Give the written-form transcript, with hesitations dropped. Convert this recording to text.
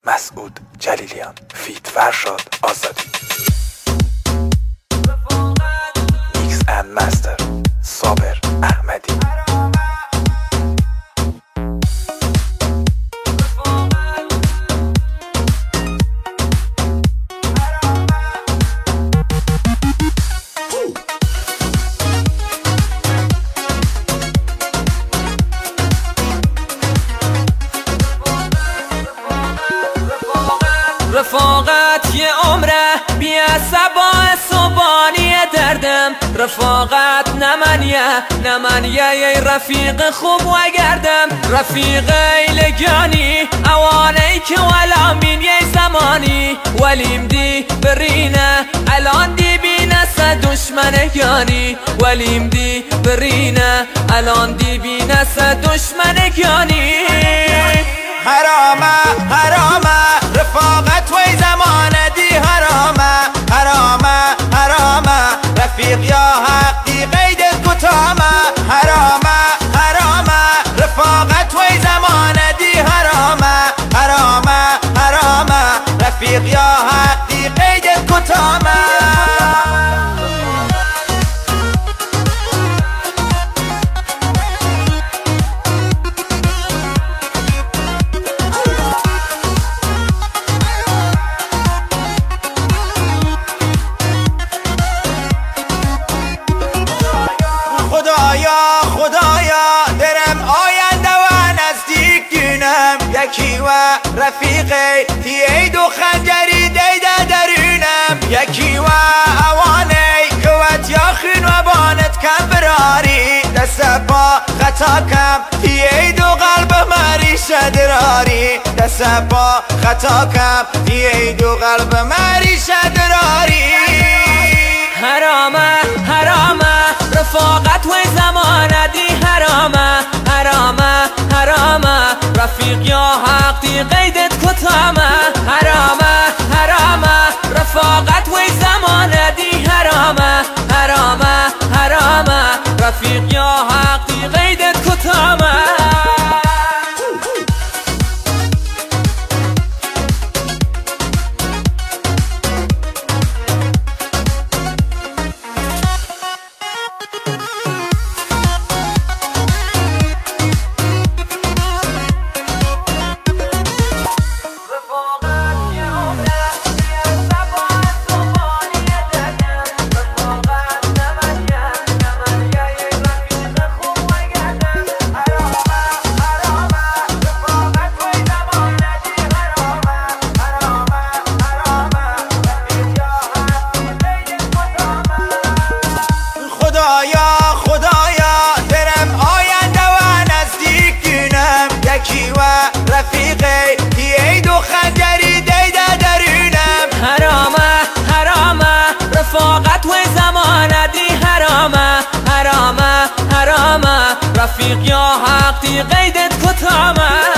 مسعود جلیلیان فیت فرشاد آزادی. میکس اند مستر صابر احمدی. رفاقت یه عمره بی عصبای صبانی دردم. رفاقت نمنیه یه رفیق خوب و گردم. رفیق لگانی اوانه که ولامین یه زمانی ولیم دی برینه الان دی بینه سه دشمنگانی. ولیم دی برینه الان دی بینه سه دشمنگانی. حرامه رفاقت وی زمانه دی حرامه رفیق یا حقی قیدت کتامه. حرامه رفاقت وی زمانه دی حرامه رفیق یا حقی قیدت کتامه. خدایا درم آینده و نزدیک دینم. یکی و رفیقی تیید و خنجری دیده درونم. یکی و اوانه کوت یاخین و بانت کم براری. دست با خطا کم تیید و قلب مری شدراری. دست با خطا کم تیید و قلب مری شدراری. حرامه رفاقت وی زمانه دی حرامه رفیق یا حقی قیدت کتامه. حرامه رفاقت وی زمانه دی حرامه رفیق یا حقی قیدت کتامه. خدایا درم آینده و نزدیک دینم. یکی و رفیقی تیید و خنجری دیده درونم. حرامه رفاقت وی زمانه دی حرامه رفیق یا حقی قیدت کتامه.